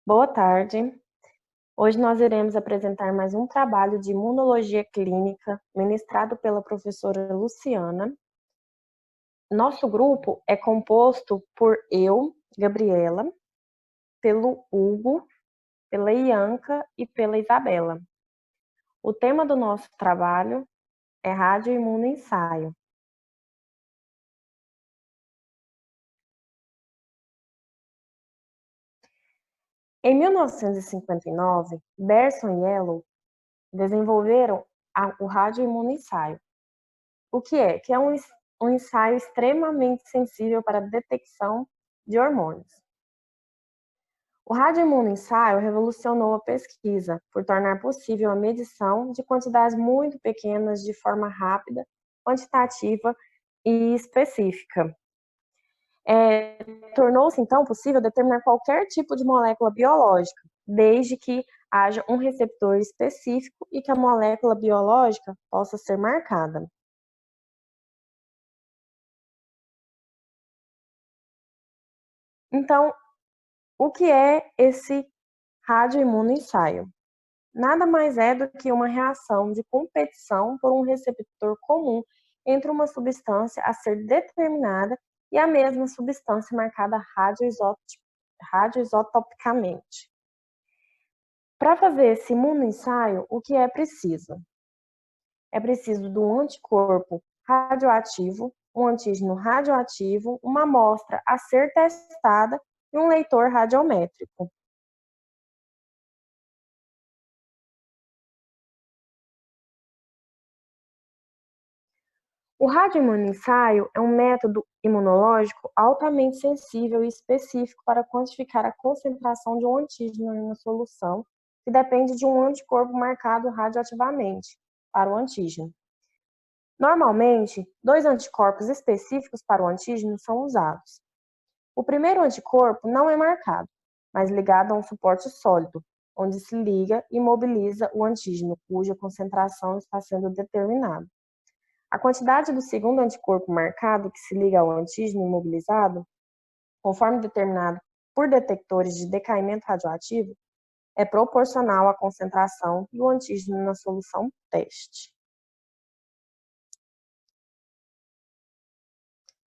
Boa tarde. Hoje nós iremos apresentar mais um trabalho de imunologia clínica, ministrado pela professora Luciana. Nosso grupo é composto por eu, Gabriela, pelo Hugo, pela Ianca e pela Isabela. O tema do nosso trabalho é radioimunoensaio. Em 1959, Berson e Yellow desenvolveram o radioimunoensaio. O que é? Que é um ensaio extremamente sensível para a detecção de hormônios. O radioimunoensaio revolucionou a pesquisa por tornar possível a medição de quantidades muito pequenas de forma rápida, quantitativa e específica. Tornou-se, então, possível determinar qualquer tipo de molécula biológica, desde que haja um receptor específico e que a molécula biológica possa ser marcada. Então, o que é esse radioimunoensaio? Nada mais é do que uma reação de competição por um receptor comum entre uma substância a ser determinada e a mesma substância marcada radioisotopicamente. Para fazer esse imunoensaio, o que é preciso? É preciso do anticorpo radioativo, um antígeno radioativo, uma amostra a ser testada e um leitor radiométrico. O radioimunoensaio é um método imunológico altamente sensível e específico para quantificar a concentração de um antígeno em uma solução, que depende de um anticorpo marcado radioativamente para o antígeno. Normalmente, dois anticorpos específicos para o antígeno são usados. O primeiro anticorpo não é marcado, mas ligado a um suporte sólido, onde se liga e mobiliza o antígeno, cuja concentração está sendo determinada. A quantidade do segundo anticorpo marcado, que se liga ao antígeno imobilizado, conforme determinado por detectores de decaimento radioativo, é proporcional à concentração do antígeno na solução teste.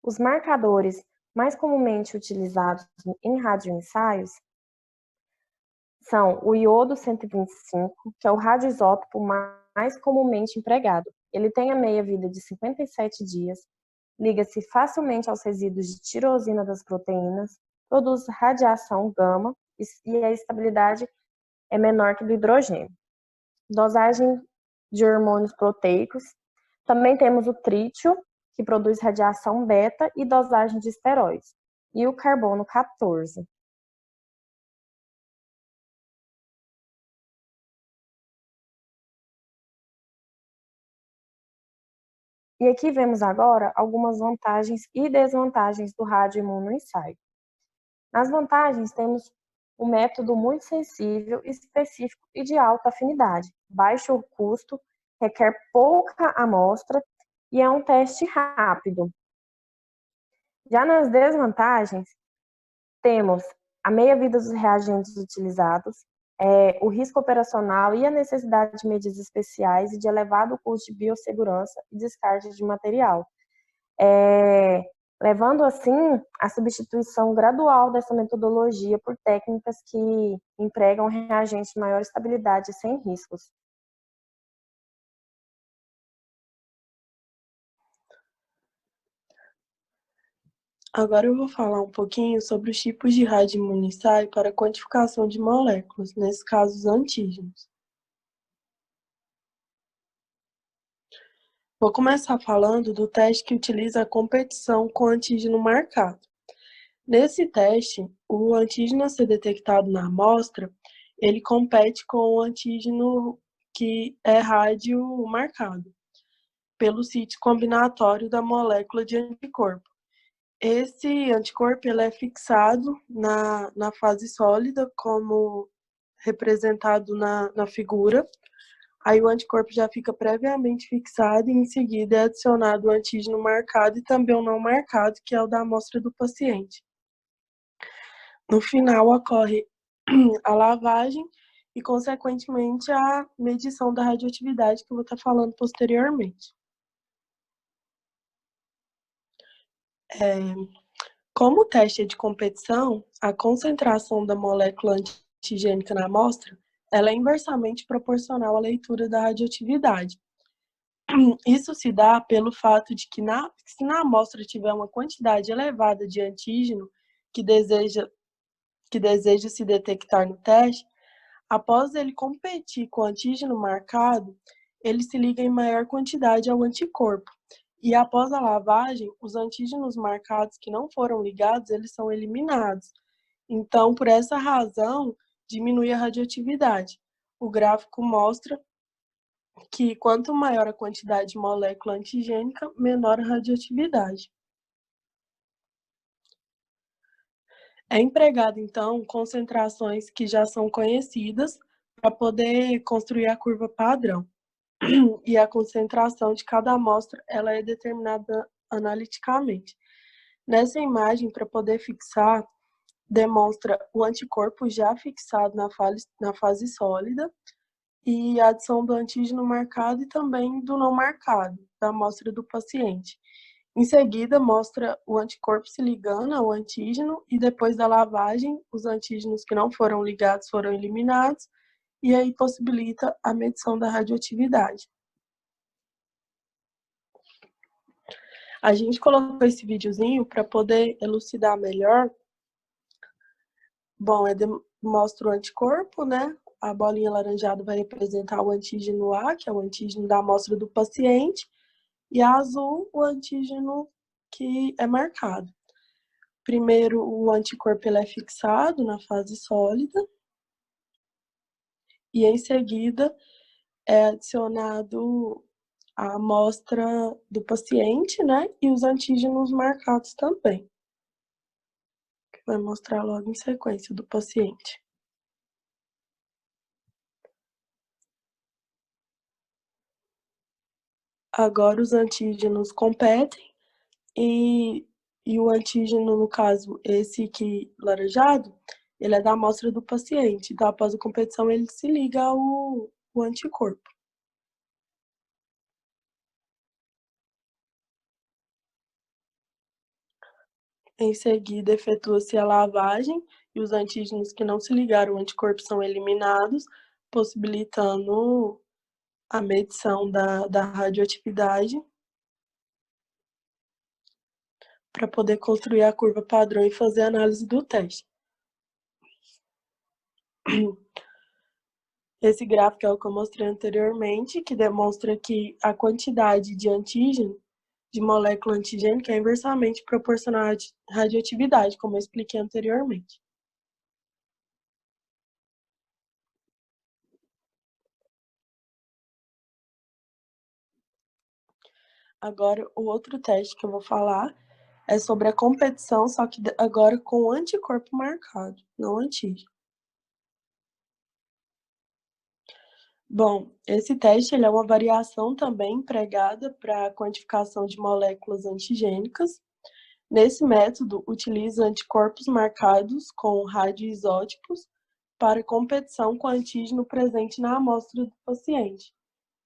Os marcadores mais comumente utilizados em radioensaios são o iodo 125, que é o radioisótopo mais comumente empregado. Ele tem a meia-vida de 57 dias, liga-se facilmente aos resíduos de tirosina das proteínas, produz radiação gama e a estabilidade é menor que do hidrogênio. Dosagem de hormônios proteicos. Também temos o trítio, que produz radiação beta e dosagem de esteróides. E o carbono 14. E aqui vemos agora algumas vantagens e desvantagens do radioimunoensaio. Nas vantagens, temos um método muito sensível, específico e de alta afinidade, baixo custo, requer pouca amostra e é um teste rápido. Já nas desvantagens, temos a meia-vida dos reagentes utilizados, o risco operacional e a necessidade de medidas especiais e de elevado custo de biossegurança e descarte de material. Levando assim à substituição gradual dessa metodologia por técnicas que empregam reagentes de maior estabilidade e sem riscos. Agora eu vou falar um pouquinho sobre os tipos de radioimunoensaio para quantificação de moléculas, nesse caso os antígenos. Vou começar falando do teste que utiliza a competição com antígeno marcado. Nesse teste, o antígeno a ser detectado na amostra, ele compete com o antígeno que é rádio marcado, pelo sítio combinatório da molécula de anticorpo. Esse anticorpo ele é fixado na fase sólida, como representado na figura. Aí o anticorpo já fica previamente fixado e em seguida é adicionado o antígeno marcado e também o não marcado, que é o da amostra do paciente. No final, ocorre a lavagem e, consequentemente, a medição da radioatividade, que eu vou estar falando posteriormente. Como o teste é de competição, a concentração da molécula antigênica na amostra ela é inversamente proporcional à leitura da radioatividade. Isso se dá pelo fato de que, se na amostra tiver uma quantidade elevada de antígeno que deseja se detectar no teste, após ele competir com o antígeno marcado, ele se liga em maior quantidade ao anticorpo. E após a lavagem, os antígenos marcados que não foram ligados, eles são eliminados. Então, por essa razão, diminui a radioatividade. O gráfico mostra que quanto maior a quantidade de molécula antigênica, menor a radioatividade. É empregado, então, concentrações que já são conhecidas para poder construir a curva padrão. E a concentração de cada amostra ela é determinada analiticamente. Nessa imagem, para poder fixar, demonstra o anticorpo já fixado na fase sólida e a adição do antígeno marcado e também do não marcado, da amostra do paciente. Em seguida, mostra o anticorpo se ligando ao antígeno e depois da lavagem, os antígenos que não foram ligados foram eliminados e aí possibilita a medição da radioatividade. A gente colocou esse videozinho para poder elucidar melhor. Bom, mostra o anticorpo, né? A bolinha alaranjada vai representar o antígeno A, que é o antígeno da amostra do paciente, e a azul, o antígeno que é marcado. Primeiro, o anticorpo ele é fixado na fase sólida, e em seguida é adicionado a amostra do paciente, né? E os antígenos marcados também. Vai mostrar logo em sequência do paciente. Agora os antígenos competem e o antígeno, no caso, esse aqui laranjado, ele é da amostra do paciente. Então, após a competição, ele se liga ao anticorpo. Em seguida, efetua-se a lavagem e os antígenos que não se ligaram ao anticorpo são eliminados, possibilitando a medição da radioatividade para poder construir a curva padrão e fazer a análise do teste. Esse gráfico é o que eu mostrei anteriormente, que demonstra que a quantidade de antígeno, de molécula antigênica, é inversamente proporcional à radioatividade, como eu expliquei anteriormente. Agora, o outro teste que eu vou falar é sobre a competição, só que agora com anticorpo marcado, não antígeno. Bom, esse teste ele é uma variação também empregada para a quantificação de moléculas antigênicas. Nesse método, utiliza anticorpos marcados com radioisótopos para competição com o antígeno presente na amostra do paciente.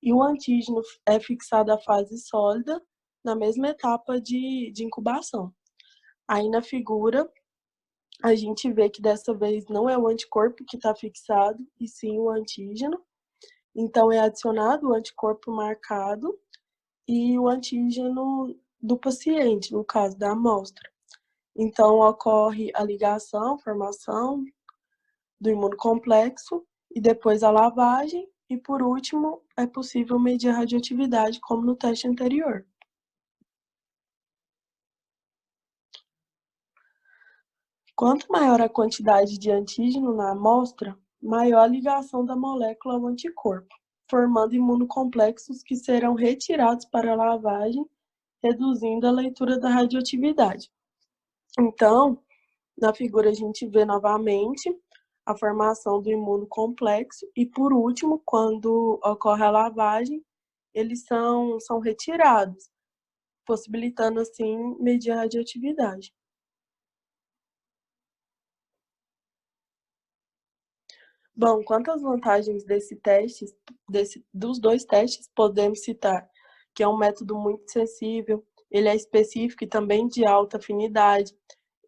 E o antígeno é fixado à fase sólida na mesma etapa de incubação. Aí na figura, a gente vê que dessa vez não é o anticorpo que está fixado, e sim o antígeno. Então, é adicionado o anticorpo marcado e o antígeno do paciente, no caso da amostra. Então, ocorre a ligação, formação do imunocomplexo e depois a lavagem. E, por último, é possível medir a radioatividade, como no teste anterior. Quanto maior a quantidade de antígeno na amostra, maior a ligação da molécula ao anticorpo, formando imunocomplexos que serão retirados para a lavagem, reduzindo a leitura da radioatividade. Então, na figura a gente vê novamente a formação do imunocomplexo e, por último, quando ocorre a lavagem, eles são retirados, possibilitando, assim, medir a radioatividade. Bom, quanto às vantagens dos dois testes, podemos citar que é um método muito acessível, ele é específico e também de alta afinidade,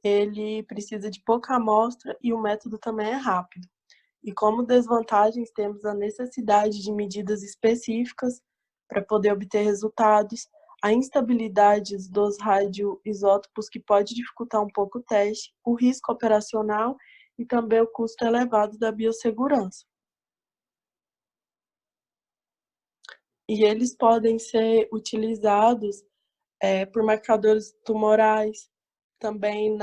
ele precisa de pouca amostra e o método também é rápido. E como desvantagens, temos a necessidade de medidas específicas para poder obter resultados, a instabilidade dos radioisótopos, que pode dificultar um pouco o teste, o risco operacional e também o custo elevado da biossegurança. E eles podem ser utilizados por marcadores tumorais, também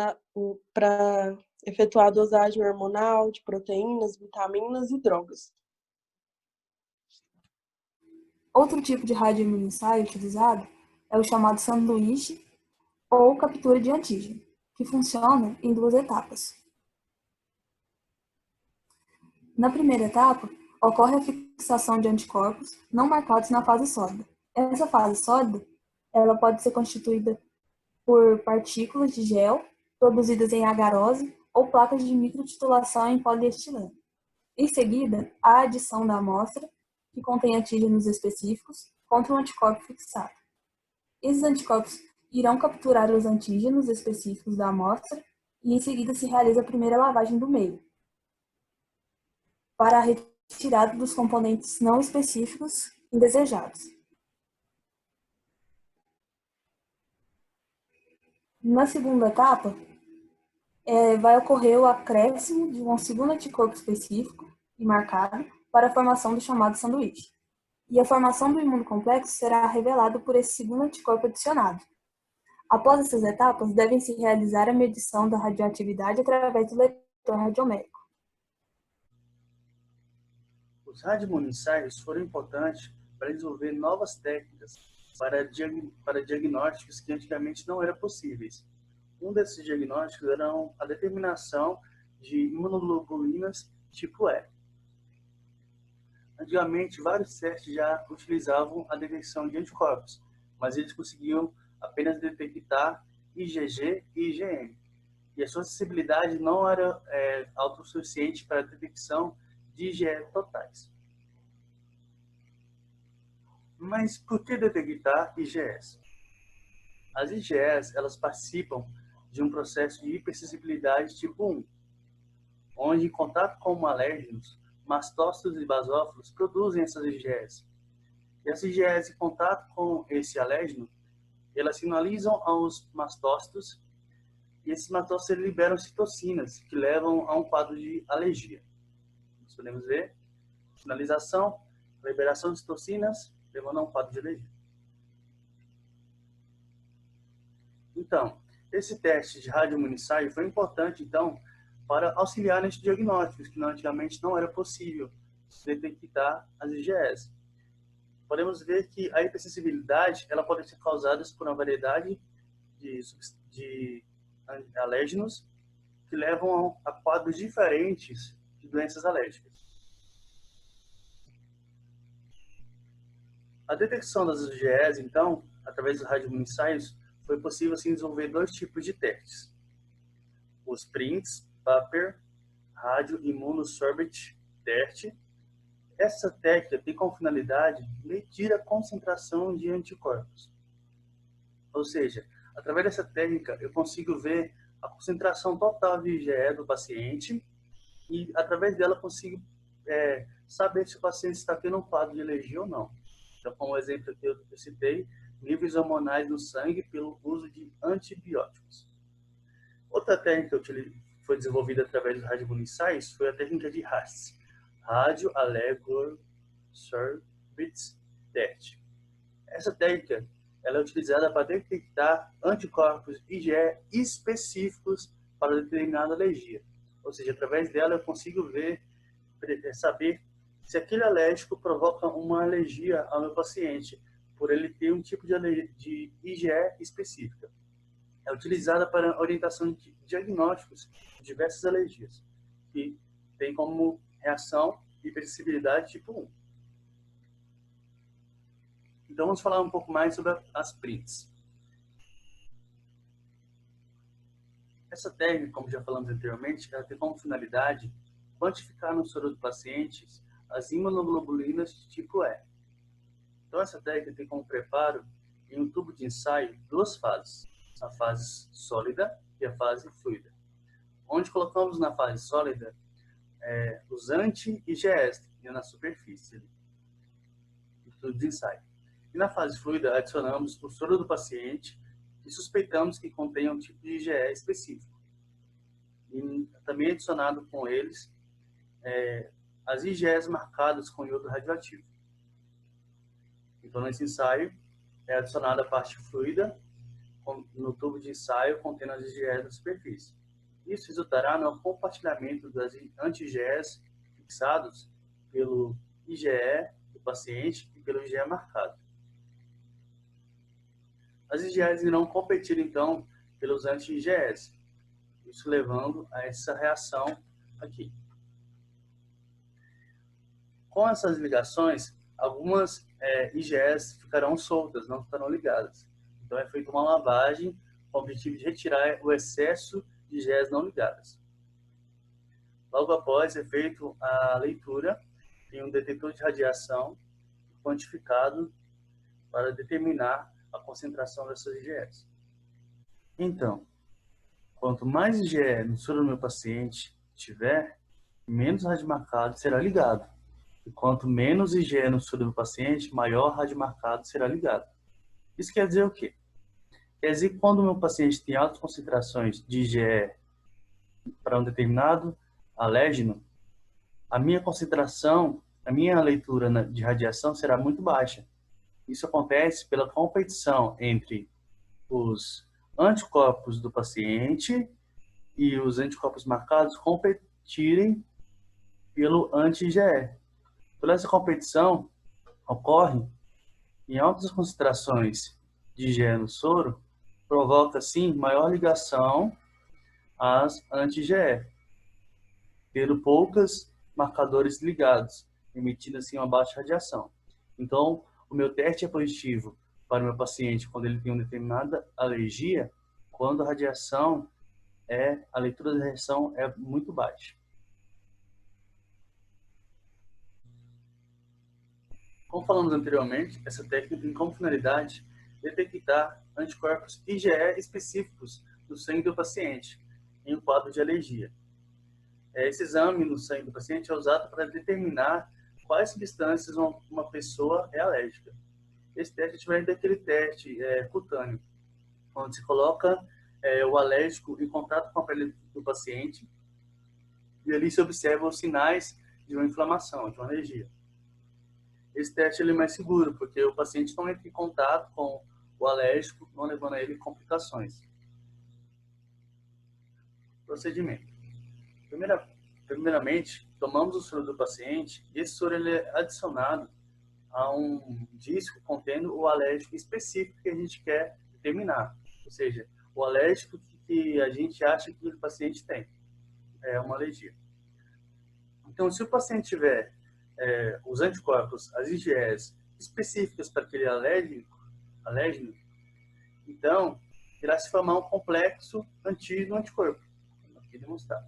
para efetuar a dosagem hormonal de proteínas, vitaminas e drogas. Outro tipo de radioimunessencial utilizado é o chamado sanduíche ou captura de antígeno, que funciona em duas etapas. Na primeira etapa, ocorre a fixação de anticorpos não marcados na fase sólida. Essa fase sólida, ela pode ser constituída por partículas de gel produzidas em agarose ou placas de microtitulação em poliestileno. Em seguida, a adição da amostra, que contém antígenos específicos, contra um anticorpo fixado. Esses anticorpos irão capturar os antígenos específicos da amostra e em seguida se realiza a primeira lavagem do meio, para a retirada dos componentes não específicos indesejados. Na segunda etapa, vai ocorrer o acréscimo de um segundo anticorpo específico e marcado para a formação do chamado sanduíche. E a formação do imunocomplexo será revelada por esse segundo anticorpo adicionado. Após essas etapas, devem-se realizar a medição da radioatividade através do leitor radiométrico. Os radioimunescensais foram importantes para desenvolver novas técnicas para diagnósticos que antigamente não eram possíveis. Um desses diagnósticos era a determinação de imunoglobulinas tipo E. Antigamente, vários testes já utilizavam a detecção de anticorpos, mas eles conseguiam apenas detectar IgG e IgM. E a sua sensibilidade não era autossuficiente para a detecção de IgE totais. Mas por que detectar IgEs? As IgEs, elas participam de um processo de hipersensibilidade tipo 1, onde em contato com alérgenos, mastócitos e basófilos produzem essas IgEs. E as IgEs em contato com esse alérgeno, elas sinalizam aos mastócitos e esses mastócitos liberam citocinas que levam a um quadro de alergia. Nós podemos ver sinalização, liberação de citocinas, levando a um quadro de alergia. Então, esse teste de radioimunessencial foi importante, então, para auxiliar nesses diagnósticos, que antigamente não era possível detectar as IgEs. Podemos ver que a hipersensibilidade ela pode ser causada por uma variedade de alérgenos que levam a quadros diferentes de doenças alérgicas. A detecção das IgEs, então, através dos radioimunescensais, foi possível assim, desenvolver dois tipos de testes. Os PRINTS, Paper, Radio Immunosorbent Test. Essa técnica tem como finalidade medir a concentração de anticorpos. Ou seja, através dessa técnica eu consigo ver a concentração total de IgE do paciente e através dela eu consigo saber se o paciente está tendo um quadro de alergia ou não. Então, como exemplo que eu citei, níveis hormonais no sangue pelo uso de antibióticos. Outra técnica que foi desenvolvida através dos radioimunescensais foi a técnica de RAS, Radio Allegory Sorbit Test. Essa técnica ela é utilizada para detectar anticorpos IgE específicos para determinada alergia. Ou seja, através dela eu consigo saber se aquele alérgico provoca uma alergia ao meu paciente, por ele ter um tipo de IgE específica. É utilizada para orientação de diagnósticos de diversas alergias, que tem como reação hipersensibilidade tipo 1. Então vamos falar um pouco mais sobre as PRINTs. Essa técnica, como já falamos anteriormente, ela tem como finalidade quantificar no soro do paciente as imunoglobulinas de tipo E. Então, essa técnica tem como preparo, em um tubo de ensaio, duas fases, a fase sólida e a fase fluida. Onde colocamos na fase sólida os anti-IgEs na superfície do tubo de ensaio. E na fase fluida, adicionamos o soro do paciente e suspeitamos que contenha um tipo de IgE específico. E também adicionado com eles as IgEs marcadas com iodo radioativo. Então, nesse ensaio, é adicionada a parte fluida no tubo de ensaio contendo as IgEs na superfície. Isso resultará no compartilhamento das anti-IgEs fixados pelo IgE do paciente e pelo IgE marcado. As IgEs irão competir, então, pelos anti-IgEs, isso levando a essa reação aqui. Com essas ligações, algumas IgEs ficarão soltas, não ficarão ligadas. Então, é feita uma lavagem com o objetivo de retirar o excesso de IgEs não ligadas. Logo após, é feita a leitura em um detetor de radiação quantificado para determinar a concentração dessas IgEs. Então, quanto mais IgE no soro do meu paciente tiver, menos radiomarcado será ligado. E quanto menos IgE no soro do paciente, maior radiomarcado será ligado. Isso quer dizer o quê? Quer dizer que quando o meu paciente tem altas concentrações de IgE para um determinado alérgeno, a minha concentração, a minha leitura de radiação será muito baixa. Isso acontece pela competição entre os anticorpos do paciente e os anticorpos marcados competirem pelo anti-IgE. Toda essa competição ocorre em altas concentrações de IgE no soro, provoca, sim, maior ligação às anti-IgE, tendo poucos marcadores ligados, emitindo, assim, uma baixa radiação. Então, o meu teste é positivo para o meu paciente quando ele tem uma determinada alergia, quando a radiação a leitura da reação é muito baixa. Como falamos anteriormente, essa técnica tem como finalidade detectar anticorpos IgE específicos no sangue do paciente em um quadro de alergia. Esse exame no sangue do paciente é usado para determinar quais substâncias uma pessoa é alérgica. Esse teste é diferente daquele teste cutâneo, onde se coloca o alérgico em contato com a pele do paciente e ali se observa os sinais de uma inflamação, de uma alergia. Esse teste ele é mais seguro, porque o paciente não entra em contato com o alérgico, não levando a ele complicações. Procedimento. Primeiramente, tomamos o soro do paciente e esse soro ele é adicionado a um disco contendo o alérgico específico que a gente quer determinar. Ou seja, o alérgico que a gente acha que o paciente tem. É uma alergia. Então, se o paciente tiver os anticorpos, as IgEs específicas para aquele alérgeno, então irá se formar um complexo antígeno-anticorpo. Aqui demonstrado.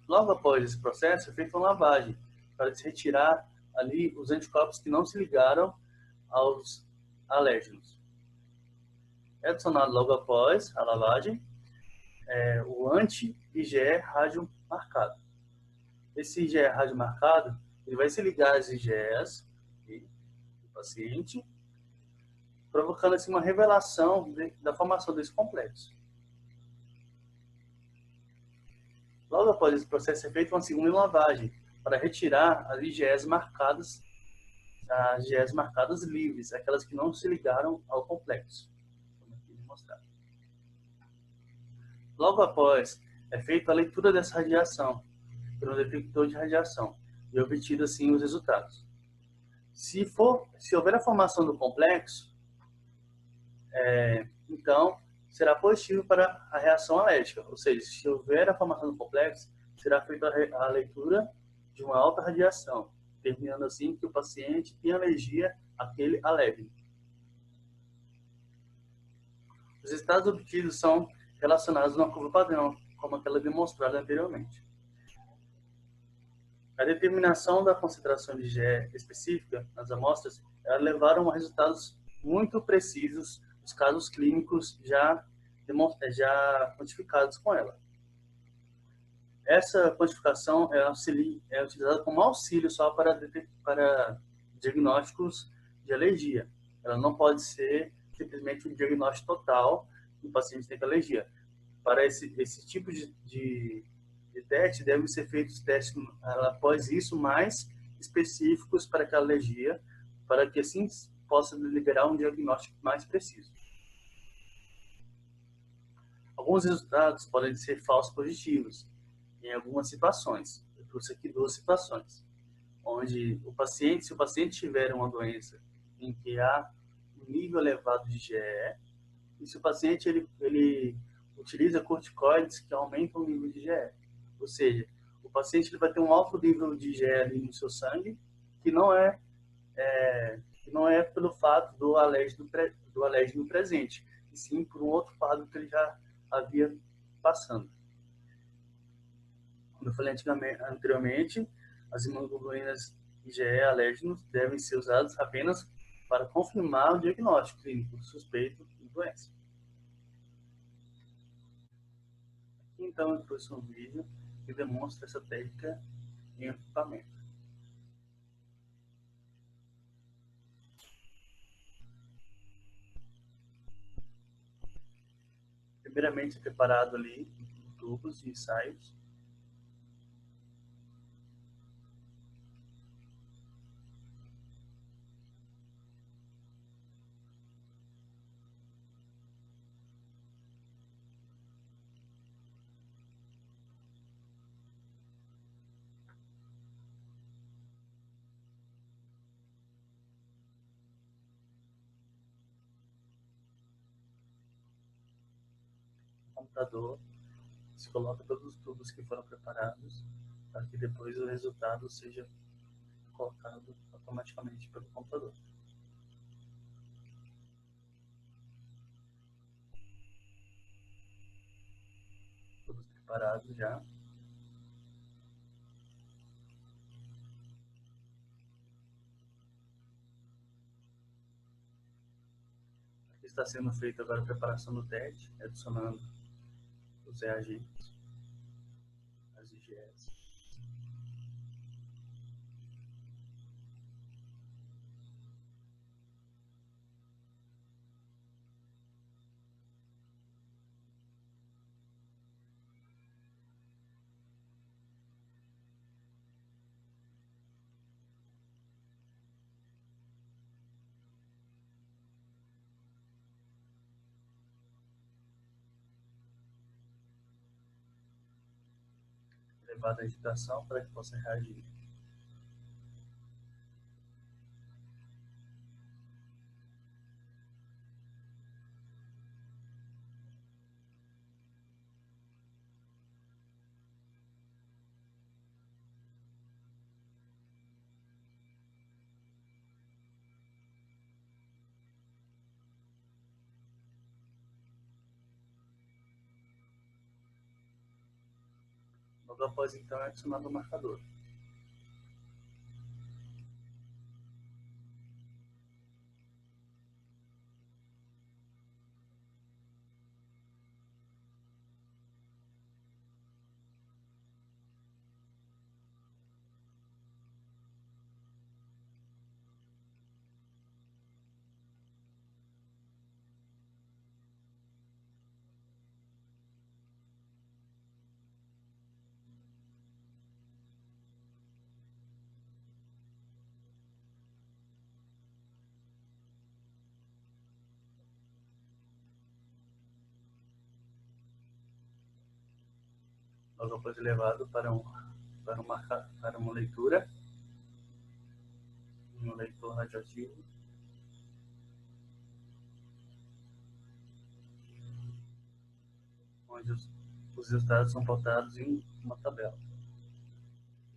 Logo após esse processo, é feita uma lavagem para se retirar ali os anticorpos que não se ligaram aos alérgenos. É adicionado logo após a lavagem o anti-IgE radiomarcado. Esse IgE radiomarcado ele vai se ligar às IgEs do paciente, provocando assim uma revelação da formação desse complexo. Logo após esse processo é feita uma segunda lavagem para retirar as IgEs marcadas livres, aquelas que não se ligaram ao complexo. Como aqui demonstrado. Logo após é feita a leitura dessa radiação pelo detector de radiação e obtido assim os resultados. Se houver a formação do complexo, então será positivo para a reação alérgica, ou seja, se houver a formação do complexo, será feita a leitura de uma alta radiação, determinando assim que o paciente tem alergia àquele alérgeno. Os resultados obtidos são relacionados a uma curva padrão, como aquela demonstrada anteriormente. A determinação da concentração de IgE específica nas amostras levaram a resultados muito precisos dos casos clínicos já quantificados com ela. Essa quantificação é utilizada como auxílio só para diagnósticos de alergia. Ela não pode ser simplesmente um diagnóstico total que o paciente tem alergia. Para esse tipo de teste, devem ser feitos testes após isso mais específicos para aquela alergia, para que assim possa liberar um diagnóstico mais preciso. Alguns resultados podem ser falsos positivos em algumas situações. Eu trouxe aqui 2 situações, onde se o paciente tiver uma doença em que há um nível elevado de IgE, e se o paciente ele utiliza corticoides que aumentam o nível de IgE, ou seja, o paciente ele vai ter um alto nível de IgE ali no seu sangue, que não é pelo fato do alérgeno presente, e sim por um outro quadro que ele já havia passando. Como eu falei anteriormente, as imunoglobulinas IgE alérgenos devem ser usadas apenas para confirmar o diagnóstico clínico suspeito de doença. Aqui, então, eu trouxe um vídeo que demonstra essa técnica em equipamento. Primeiramente, é preparado ali tubos de ensaios. Computador, se coloca todos os tubos que foram preparados para que depois o resultado seja colocado automaticamente pelo computador. Todos preparados já. Aqui está sendo feita agora a preparação do teste, adicionando os reagentes, as IgEs. Levado à agitação para que possa reagir. Logo após, então, é adicionado o marcador. Logo após é levado para uma leitura, um leitor radioativo, onde os resultados são pautados em uma tabela.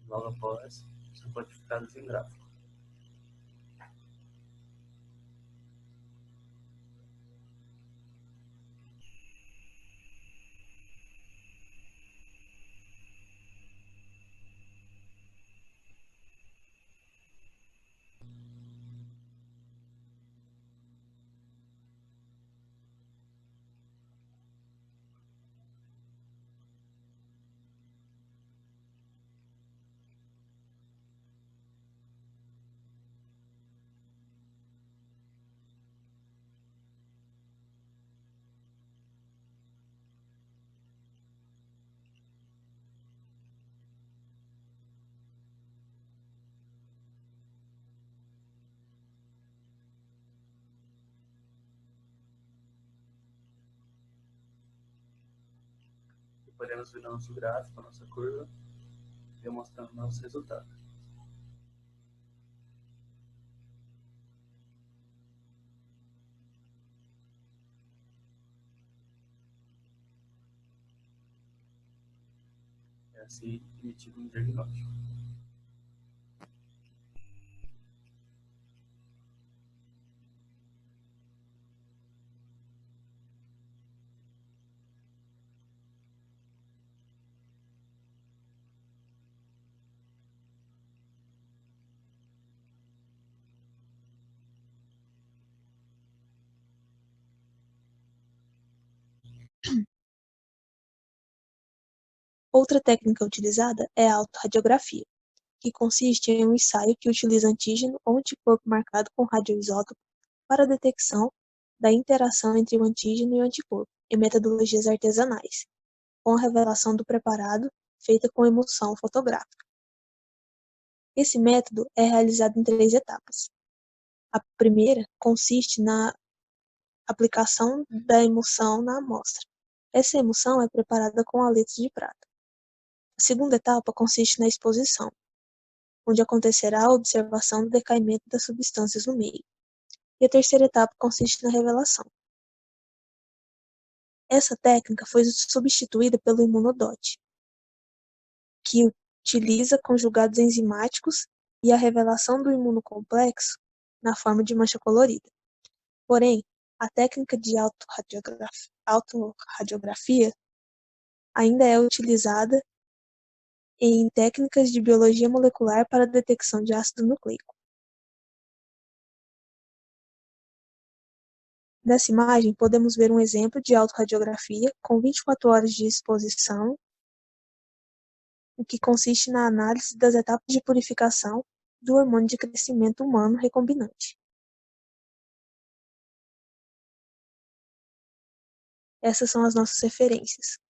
Logo após, são quantificados em gráfico. podemos ver no nosso gráfico, a nossa curva, demonstrando nosso resultado. É assim emitido um diagnóstico. Outra técnica utilizada é a autorradiografia, que consiste em um ensaio que utiliza antígeno ou anticorpo marcado com radioisótopo para a detecção da interação entre o antígeno e o anticorpo, em metodologias artesanais, com a revelação do preparado feita com emulsão fotográfica. Esse método é realizado em 3 etapas. A primeira consiste na aplicação da emulsão na amostra. Essa emulsão é preparada com haletos de prata. A segunda etapa consiste na exposição, onde acontecerá a observação do decaimento das substâncias no meio. E a terceira etapa consiste na revelação. Essa técnica foi substituída pelo imunodot, que utiliza conjugados enzimáticos e a revelação do imunocomplexo na forma de mancha colorida. Porém, a técnica de autorradiografia ainda é utilizada em técnicas de biologia molecular para a detecção de ácido nucleico. Nessa imagem, podemos ver um exemplo de autorradiografia com 24 horas de exposição, o que consiste na análise das etapas de purificação do hormônio de crescimento humano recombinante. Essas são as nossas referências.